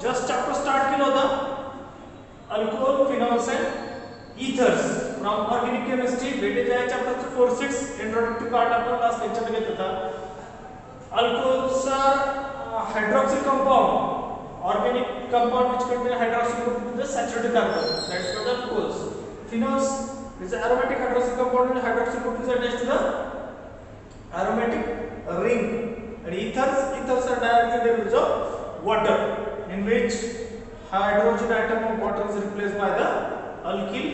Just chapter start केलं होतं alcohol phenols and ethers from organic chemistry. भेटेज आहे चॅप्टर 4-6 इंट्रोडक्टरी पार्ट आपण लास्ट लेक्चर मध्ये घेत होता. Alcohols are hydroxyl compound organic compound which contain hydroxyl group with the saturated carbon, that is called alcohols. Phenols is an aromatic hydroxyl compound and hydroxyl group is attached to the aromatic ring. And ethers are directly derivatives of water, in which hydrogen atom of water is replaced by the alkyl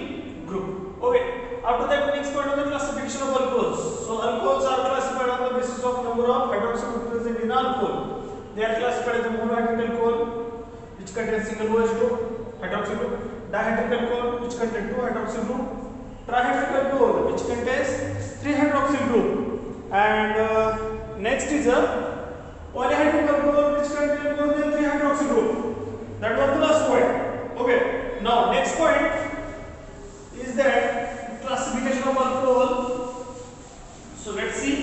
group. Okay, after that next point on the classification of alcohols. So alcohols are classified on the basis of number of hydroxyl groups present in alcohol. They are classified as a monohydric alcohol which contains single OH group, hydroxyl group, dihydric alcohol which contains 2 hydroxyl group, trihydric alcohol which contains 3 hydroxyl group, and next is a polyhydric alcohol which contains more than 3 hydroxyl group. That was the last point. Okay, now next point is that classification of alcohol. So let's see.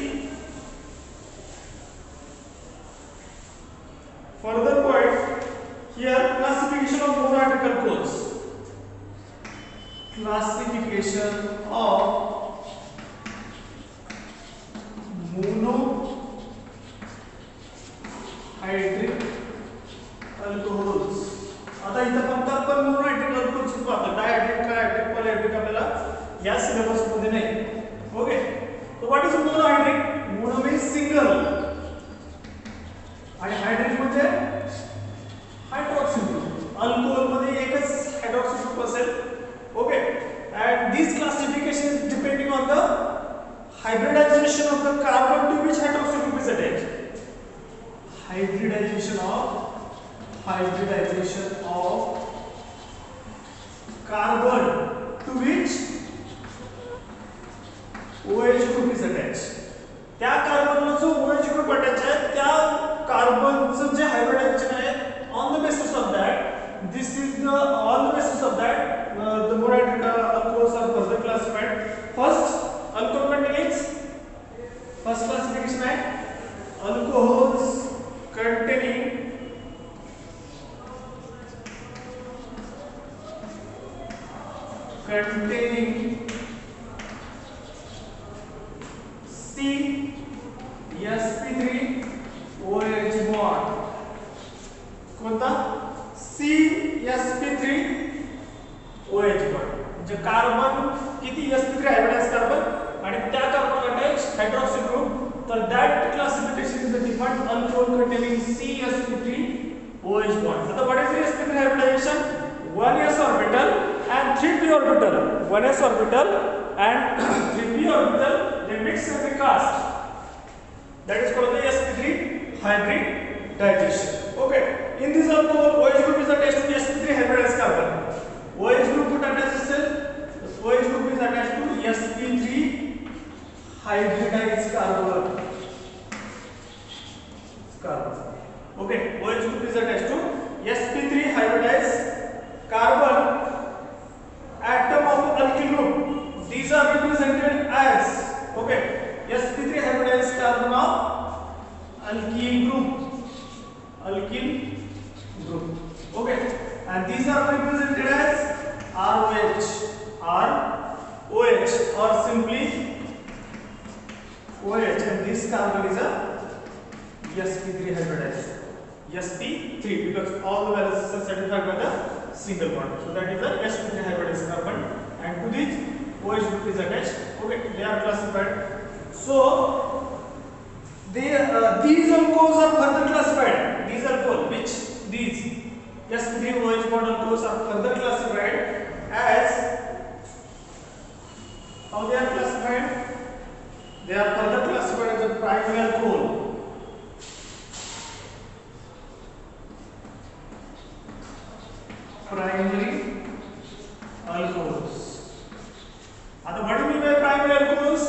Further point here, classification of monohydric alcohols. Classification of monohydric alcohols. आता इथं फक्त आपण monohydric alcohols पाहतो. डायहायड्रिक, ट्रायहायड्रिक, पॉलीहायड्रिक आपल्याला या syllabus मध्ये नाही. Okay, so what is monohydric? Mono means single आणि हायड्रिक म्हणजे हायड्रॉक्सिल ग्रुप. अल्कोहोल मध्ये एकच हायड्रॉक्सिल ग्रुप असेल. Okay, and this classification is depending on the hybridization of the carbon to which hydroxyl group is attached. Hybridization of carbon to which OH group is attached. त्या कार्बनला जो OH group attach आहे त्या कार्बनचं जे hybridisation आहे on the basis of that the monohydric alcohols are further classified. First alcohol contains first classification है alcohols containing CsP3OH bond. कोणता? CsP3OH bond. म्हणजे carbon किती sp3 hybridize carbon आणि त्या कार्बन अटॅच हायड्रॉक्सिल ग्रुप. तर that classification is defined alcohol containing CsP3OH bond. आता what is sp3 hybridization? 1s orbital and 3p orbital. 1s orbital and 3p orbital they mix and they cast. That is called the sp3 hybridization. Okay, in this alcohol OH group is attached to sp3 hybridized carbon. OH group would attach itself. OH group is attached to sp3 hybridized carbon. Okay, OH group is attached to sp3 hybridized carbon atom of alkyl group. These are represented as sp3 hybridized carbon of alkyl group. Okay, and these are represented as ROH or simply OH, and this carbon is a sp3 hybridized. sp3 because all the values are satisfied by the single bond. So that is the sp3 hybridized carbon, and to this OH group is attached. Okay, they are classified. So these alcohols are further classified. These sp3OH bond alcohols are further classified as how they are classified? They are further classified as a primary alcohol. Primary alcohols. Now, what do you mean by primary alcohols?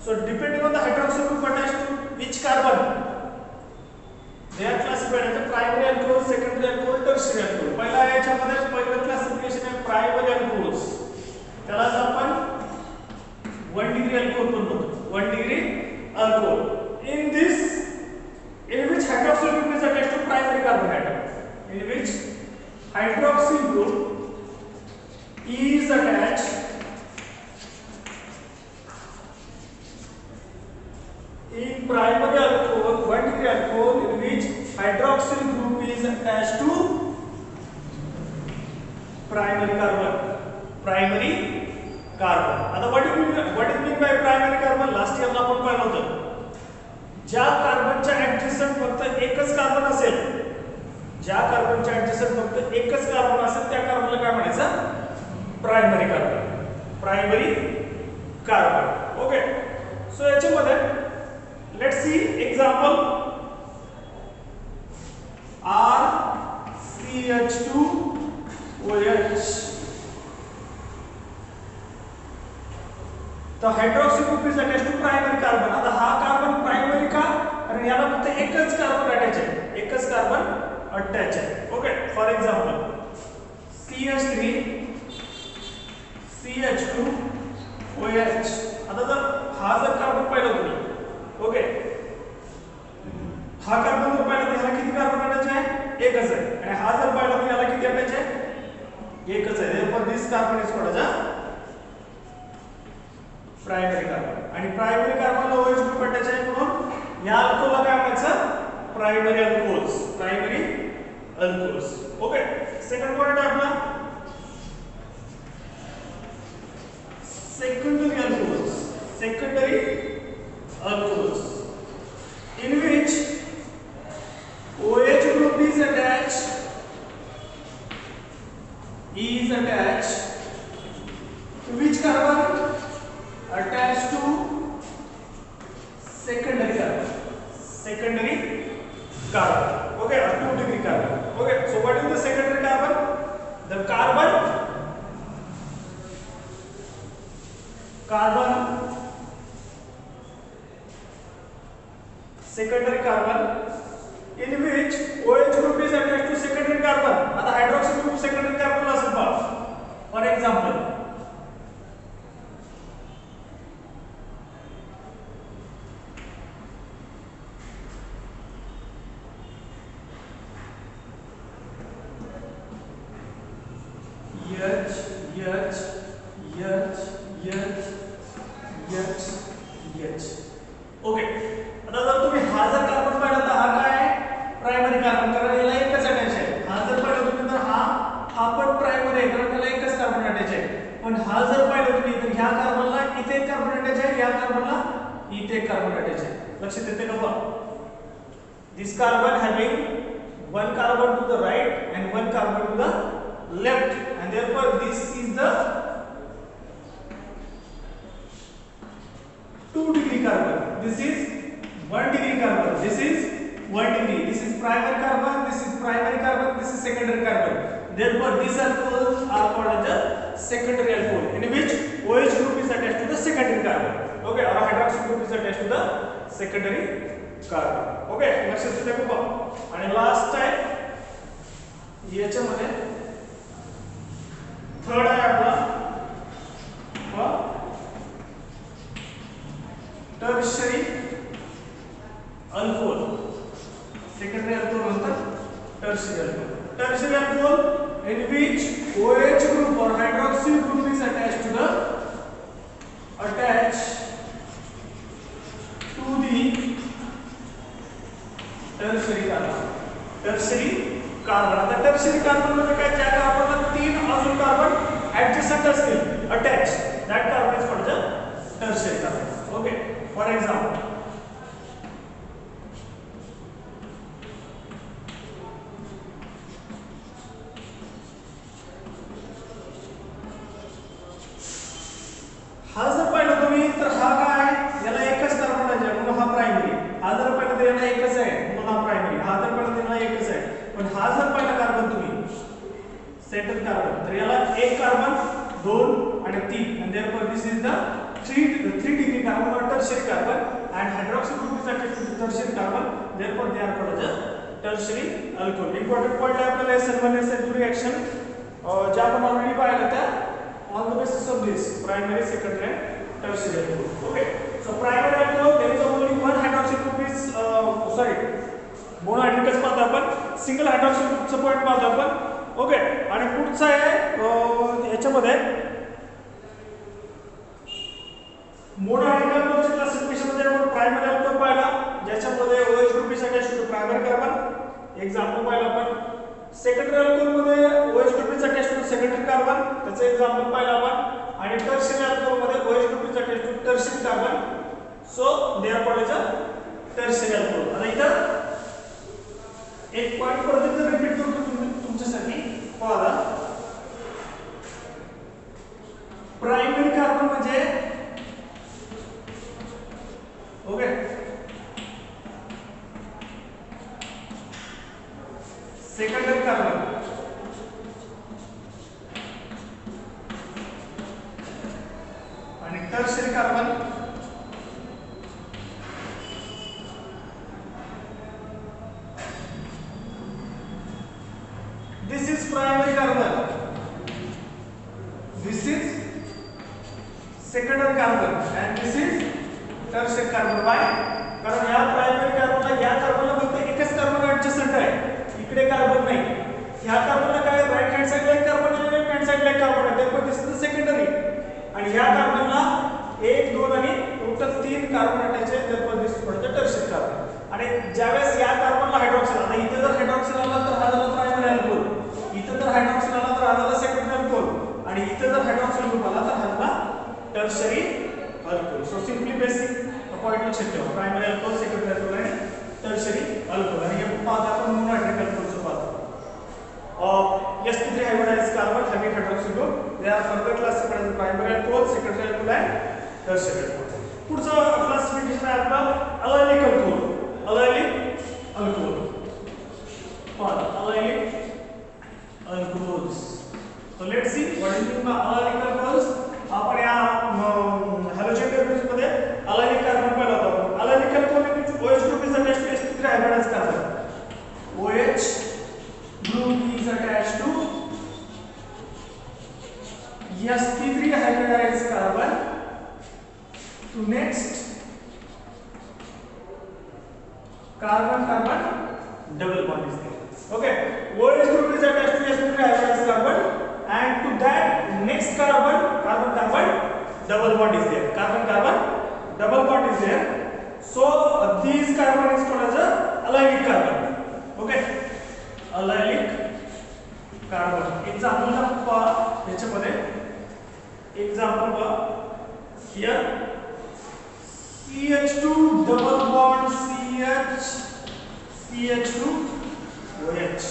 So, depending on the hydroxyl group attached to which carbon, they are classified as a primary alcohol, secondary alcohol, tertiary alcohol. पहिला याच्यामध्ये पहिलं classification आहे primary alcohols. त्यालाच आपण 1 degree alcohol म्हणतो. 1 degree alcohol. In which hydroxyl group is attached to primary carbon atom. In in which hydroxyl group is attached in primary alcohol, 1 degree alcohol in which hydroxyl group is attached to primary carbon. Primary carbon. आता what is mean by primary carbon? Last year ला आपण पाहिलं होतं. ज्या कार्बनच्या adjacent फक्त एकच carbon असेल, ज्या कार्बनच्या adjacent फक्त एकच कार्बन असेल त्या कार्बनला काय म्हणायचं? Primary carbon. Primary carbon. Okay. So याच्यामध्ये let's see example RCH2OH. The hydroxy group is attached to primary carbon. आता हा कार्बन प्रायमरी का? कारण याला फक्त एकच कार्बन अटॅच आहे, एकच कार्बन अटॅच आहे. Okay. For example CH3 CH2OH. आता जर हा जर कार्बन पाहिला तुम्ही, ओके, हा कार्बन जर पाहिला तर ह्याला किती कार्बन अटॅच आहे? एकच आहे. आणि हा जर पाहिला तर ह्याला किती अटॅच आहे? एकच आहे. therefore this carbon is called as a primary carbon. आणि प्रायमरी कार्बनला OH ग्रुप अटॅच आहे म्हणून या अल्कोहलला काय म्हणायचं? Primary alcohols. Primary alcohols. Okay. Second point आपला secondary alcohols. Secondary alcohols in which OH group is attached to which carbon? Attached to secondary carbon. Secondary carbon. Okay, or 2 degree carbon. Okay, so what is the secondary carbon? The carbon secondary carbon in which OH group is attached to secondary carbon. आता hydroxy group secondary carbon ला असेल पहा. For example H. Okay. आता जर तुम्ही हा जर carbon पाहिला तर हा काय आहे? Primary carbon. कारण याला एकच अटॅच आहे. हा जर पाहिला तुम्ही तर हा पण प्रायमरी आहे कारण त्याला एकच कार्बन अटॅच आहे. पण हा जर पाहिला तुम्ही तर ह्या कार्बनला इथे एक कार्बन अटॅच आहे, या कार्बनला इथे एक कार्बन अटॅच आहे. लक्षात येते का बघा? This carbon having one carbon to the right and one carbon to the left, and therefore this is the 2 degree carbon. This is 1 degree carbon. This is 1 degree. This is primary carbon. This is primary carbon. This is secondary carbon. Therefore, these alcohols are called as a secondary alcohol, in which OH group is attached to the secondary carbon. Okay, or hydroxy group is attached to the secondary carbon. Okay, लक्षात येते का बघा? आणि last type याच्यामध्ये third आहे आपला tertiary alcohol. Secondary alcohol म्हणतात tertiary alcohol. Tertiary alcohol in which OH group or hydroxyl group is attached to the tertiary carbon. Tertiary carbon. आता tertiary carbon मध्ये काय? ज्या कार्बनला 3 अजून कार्बन adjacent असतील, attached, that carbon is called the tertiary carbon. Okay. For example, हा जर पाहिलं तुम्ही तर हा काय? याला एकच कार्बन आहे म्हणून हा प्रायमरी. हा जर पाहिलं तर याला एकच आहे म्हणून हा प्रायमरी. हा जर पाहिलं तर याला एकच आहे. पण हा जर पाहिला कार्बन तुम्ही सेंटर कार्बन तर याला एक कार्बन, 2 आणि 3, and therefore this is the 3 degree carbon or tertiary carbon, and hydroxy group is attached to the tertiary carbon, therefore they are called as a tertiary alcohol. Important point आहे आपल्याला SN1 SN2 reaction ज्या आपण already पाहिलं त्या on the basis of this primary, secondary and tertiary alcohol. Okay, so primary alcohol there is only one hydroxy group is मोनोहायड्रिकच पाहतो आपण, single hydroxyl ग्रुपचा point पाहतो आपण. ओके, आणि पुढचा आहे याच्यामध्ये मोनोहायड्रिकल ग्रुपच्या क्लासिफिकेशनमध्ये आपण प्रायमरी अल्कोहोल पाहिला, ज्याच्यामध्ये OH group is attached to primary carbon, example पाहिला आपण. सेकंडरी अल्कोहोलमध्ये OH group is attached to secondary carbon, त्याचं एक्झाम्पल पाहिला आपण. आणि टर्शियरी अल्कोहोलमध्ये OH group is attached to tertiary carbon, so they are called as a tertiary alcohol. आता इथं एक पॉइंट परत एकदा रिपीट करतो तुमच्यासाठी, पहा. प्रायमरी कार्बन म्हणजे ओके, सेकंडरी कार्बन आणि tertiary carbon this is primary carbon, this is secondary carbon and this is tertiary carbon. Why? कारण या प्रायमरी कार्बनला या कार्बनला फक्त एकच कार्बन ऍडजस्टंट आहे, इकडे कार्बन नाही. ह्या कार्बनला काय राईट हँड साइडला एक कार्बन आहे, लेफ्ट हँड साइडला एक कार्बन आहे, त्यामुळे दिस इज सेकंडरी. आणि या कार्बनला 1 2 आणि टोटल 3 कार्बन अटॅच आहे, त्यामुळे दिस इज टर्शियरी कार्बन. आणि ज्यावेळेस या कार्बनला हायड्रॉक्सिल, आता इथे जर हायड्रॉक्सिल आला तर हा झाला प्रायमरी अल्कोहोल, इथे जर हायड्रॉक्सिल आला तर हा झाला सेकंडरी अल्कोहोल, आणि इथे जर हायड्रॉक्सिल ग्रुप आला तर हा झाला tertiary alcohol. So simply basic point लक्षात ठेवा, प्रायमरी अल्कोहोल, सेकंडरी अल्कोहोल आणि टर्शियरी अल्कोहोल. आणि हे पाहता आपण मोनोहायड्रिक अल्कोहोलचं पाहतो. sp3 hybridized carbon having hydroxyl group, they are further classified as primary alcohol, secondary alcohol and tertiary alcohol. पुढचं classification आहे आपलं अलायलिक अल्कोहोल. अलायलिक अल्कोहोल पहा, allylic alcohols. So let's see what is mean by allylic alcohols. आपण या halogen derivative मध्ये allylic carbon पाहिला होता. Allylic alcohol means OH group is attached to sp3 hybridized carbon. OH group is attached to sp3 hybridized carbon. To next carbon carbon double bond is there. Okay, OH group is attached to sp3 hybridized carbon, and to that next carbon carbon carbon double bond is there. Carbon carbon double bond is there. So this carbon is called as a alylic carbon. Okay, alylic carbon. Example याच्यामध्ये example here CH2 double bond CH2 OH.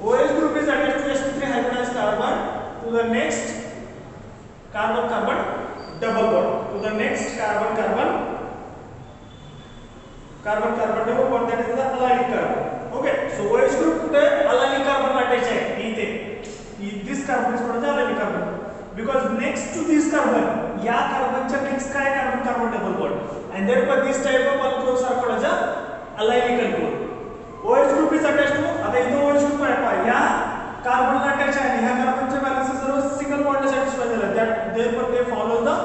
OH group is attached to sp3 hybridized carbon to the next carbon carbon double bond, to the next carbon carbon double bond, that is the alylic carbon. Okay, so OH group कुठे alylic carbon attached आहे इथे. This carbon is called as alylic carbon because next to this carbon, या कार्बनच्या next काय carbon carbon double bond, and therefore this type of alcohols are called as a alylic alcohol. OH group is attached to, आता इथे OH group आहे पहा, या कार्बनला attach आहे आणि ह्या कार्बनच्या बॅलन्स सर्व सिंगल बॉन्ड सॅटिस्फाय झाला, that therefore they follow the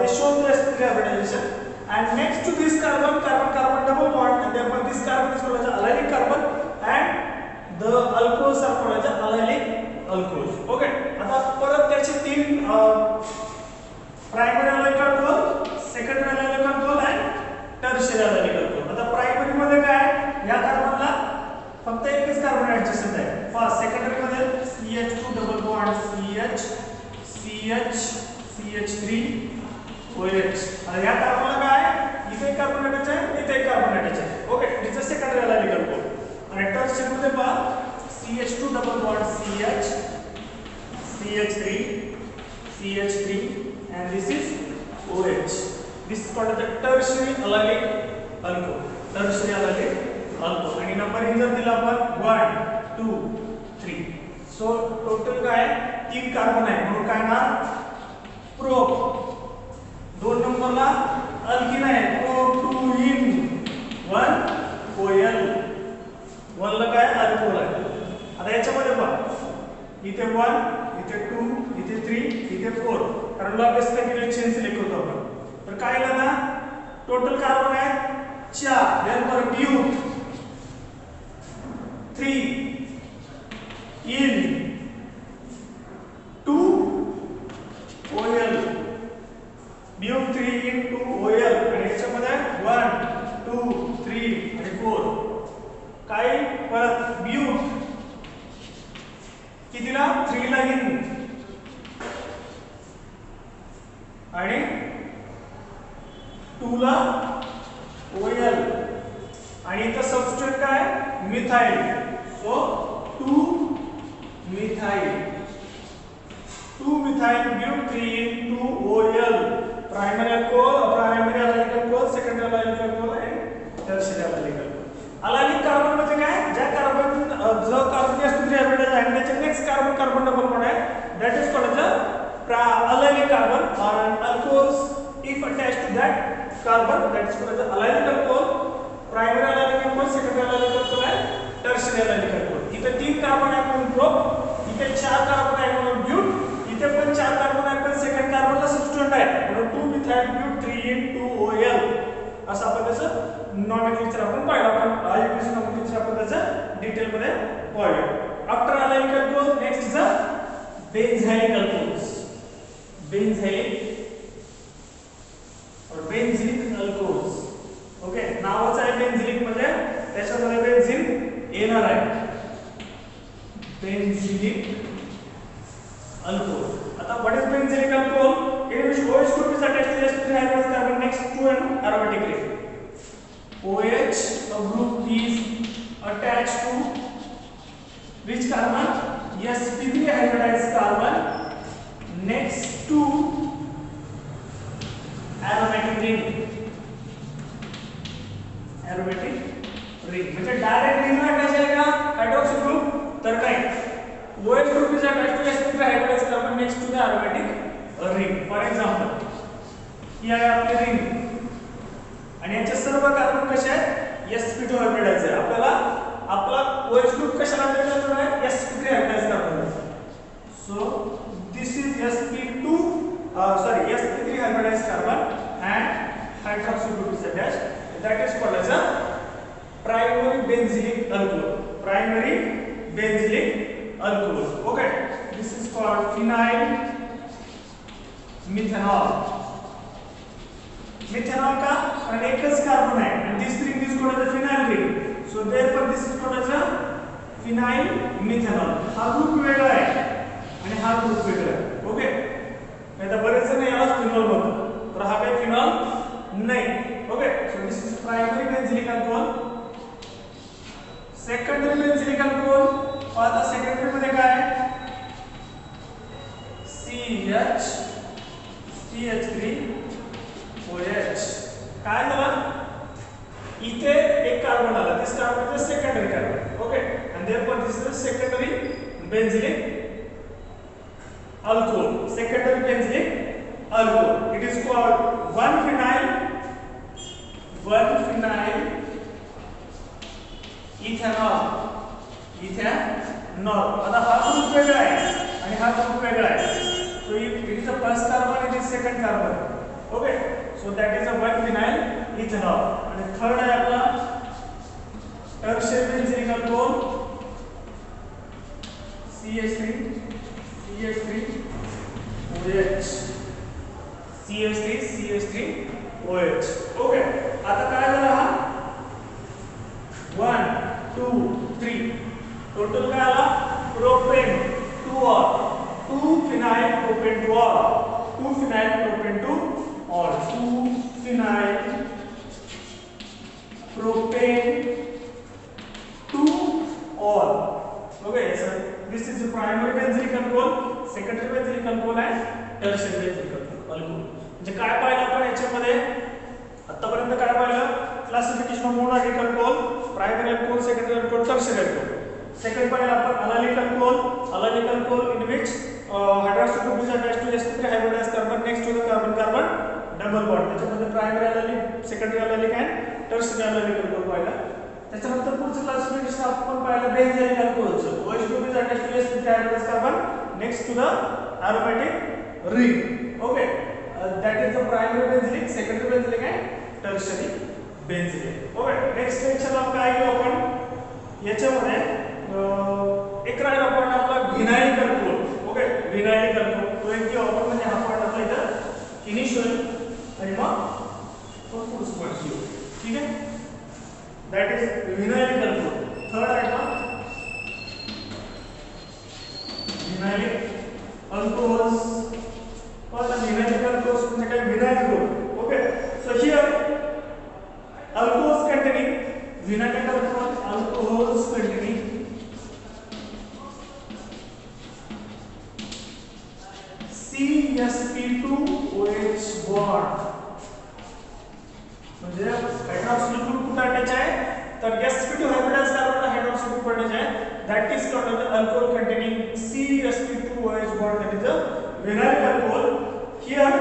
they show the sp3 hybridization, and next to this carbon carbon double bond, and therefore this carbon is called as alylic carbon and the alcohols are called as alylic alcohols. Okay, आता परत त्याचे 3 primary allylic alcohol, secondary allylic alcohol and tertiary allylic alcohol. आता primary मध्ये काय, या कार्बनला फक्त एकच कार्बन ऍडजस्टंट आहे. फर्स्ट सेकंडरी मध्ये CH2 double bond CH3 OH. आणि या कार्बनला काय, इथे एक कार्बन अटॅच आहे, इथे एक कार्बन अटॅच आहे. Okay, this is secondary allylic alcohol. आणि टर्शियरी मध्ये पहा CH2 double bond CH3 and this is OH. This is called the tertiary alylic alcohol. Tertiary alylic alcohol. आणि नंबरिंग जर दिला आपण 1 2 3, सो टोटल काय 3 कार्बन आहे, म्हणून काय ना प्रोप. 2 नंबरला अल्किन आहे, प्रो2इन 1 OL. 1 ला काय अल्कोहोल आहे. आता याच्यामध्ये पहा इथे 1 इथे 2 इथे 3 इथे 4, कारण longest continuous chain select होतो आपण. तर काय झालं, टोटल कार्बन आहेत 4. Then but 3 in 2 OL. But 3 in 2 OL आणि याच्यामध्ये 1 2 3 आणि 4. काय परत ब्यूट कितीला 3 ला इन आणि 2 ला OL आणि इथं सबस्टिट्यूट काय methyl. So 2 methyl but 3 in 2 OL. Primary alcohol secondary alcohol आणि टर्शियरी अल्कोहल. अलायनिक कार्बन म्हणजे काय ज्या कार्बन जो कार्बन sp3 हायब्रिडाइज आहे आणि त्याच्या नेक्स्ट कार्बन डबल बॉन्ड आहे that is called the allylic carbon or alcohols if attached to that carbon that is called the alylic alcohol. Primary allylic alcohol secondary allylic alcohol आहे tertiary allylic alcohol. इथे 3 carbon आहे म्हणून prop, इथे 4 carbon आहे म्हणून ब्यूट, इथे पण 4 carbon आहे पण सेकंड कार्बनला सबस्टिट्यूट आहे म्हणून 2 मिथाइल ब्यूट 3 in 2 OL. असं आपण त्याचं नॉमेनक्लेचर आपण पाहिलं. आपण आययुपीएस नॉमेनक्लेचर आपण त्याचं डिटेल मध्ये पाहूया. After allylic alcohol next is a benzylic alcohols. Benzylic alcohols. Okay, नावाचं आहे बेन्झिलिक म्हणजे त्याच्यामध्ये बेन्झिन येणार आहे. Benzylic alcohol. आता what is benzylic alcohol? in which OH group is attached to sp3 hybridized carbon next to an aromatic ring. OH a group is attached to which carbon? sp3 hybridized carbon next to aromatic ring. म्हणजे direct ring attach आहे का hydroxy group? तर नाही. OH group is attached to sp3 hybridized carbon next to the aromatic ring. For example ही आहे आपली ring आणि याचे सर्व कार्बन कसे आहेत sp2 हायब्रिडाइज आहे. आपला OH ग्रुप कशाला हायब्रिडाइज आहे sp3 hybridize carbon. So this is sp3 hybridize carbon and hydroxy group is attached. That is called as a primary benzylic alcohol. Okay, this is called phenyl methanol. Methanol का कारण एकच carbon आहे आणि this ring is called as phenyl ring. So therefore this is called as phenyl methanol. हा group वेगळा आहे आणि हा ग्रुप वेगळा आहे. ओके, आता बरेच जण याला फिनॉल म्हणतात तर हा काही फिनॉल नाही. Okay, so this is primary benzylic alcohol. Secondary benzylic alcohol. आता सेकंडरी मध्ये काय आहे CH3OH. काय झालं इथे एक कार्बन आला. This carbon is secondary carbon. Okay, and therefore this is a secondary benzylic alcohol. It is called 1-phenyl ethanol. आता हा ग्रुप वेगळा आहे आणि हा ग्रुप वेगळा आहे. So it is the first carbon, it is second carbon. Okay, so that is a 1-phenyl ethanol. And third है अपना tertiary benzylic alcohol CH3OH. Okay, आता काय झालं हा 1 2 3 टोटल काय आला propane 2-phenyl propane to all. 2-phenyl propane to all. 2-phenyl propane to all. Okay, so this is the primary benzylic alcohol, secondary benzylic alcohol and tertiary benzylic alcohol. म्हणजे काय पाहिलं आपण याच्यामध्ये आतापर्यंत काय पाहिलं क्लासिफिकेशन ऑफ मोनोलिक alcohol, primary alcohol, secondary alcohol, tertiary alcohol. Second पाहिलं आपण allylic alcohol in which hydroxy group is attached to sp3 hybridized carbon next to the carbon double bond. त्याच्यामध्ये primary allylic, secondary allylic and tertiary allylic alcohol पाहिलं. त्याच्यानंतर पुढचं classification आपण पाहिलं benzylic अल्कोहलचं. OH group is attached to sp3 hybridized carbon next to the aromatic ring. Okay, that is the primary benzylic, secondary benzylic and tertiary benzene. Okay, next लेक्चरला काय घेऊ आपण याच्यामध्ये एक राहिला पॉईंट आपला vinyl alcohol. Okay, vinyl alcohol तो एक घेऊ आपण, म्हणजे हा पॉईंट आपला इथं फिनिश होईल आणि मग पुढचा पॉईंट घेऊ. ठीक आहे, that is vinyl alcohol. Third आहे का vinyl alcohols. or the vinyl alcohols म्हणजे काय vinyl group. Okay, so here alcohols containing vinyl alcohols containing CsP2OH bond म्हणजे हायड्रॉक्सिल ग्रुप कुठे अटॅच आहे तर sp2 hybridize carbon hydroxyl group attach आहे. that is called the alcohol containing CsP2OH bond, that is a vinyl alcohol. Here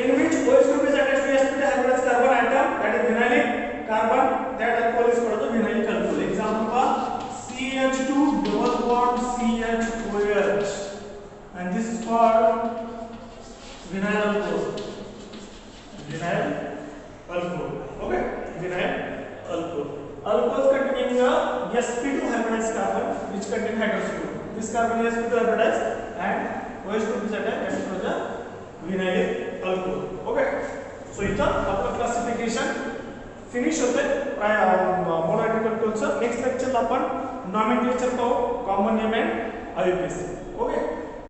in which OH group is attached to sp2 hybridized carbon atom, that is vinylic carbon, that alcohol is called the vinylic alcohol. Example CH2 double bond CHOH, and this is called vinyl alcohol. Vinyl alcohol. Okay, vinyl alcohol. Alcohols containing sp2 hybridized carbon which contain hydroxyl group. This carbon is sp2 hybridized and OH group is attached, that is called the vinyl alcohol. Okay, so इथं आपलं classification finish होते monoatomic अल्कोहोलचं. Next लेक्चरला आपण nomenclature पाहू, common name and आययुपीएसी. Okay.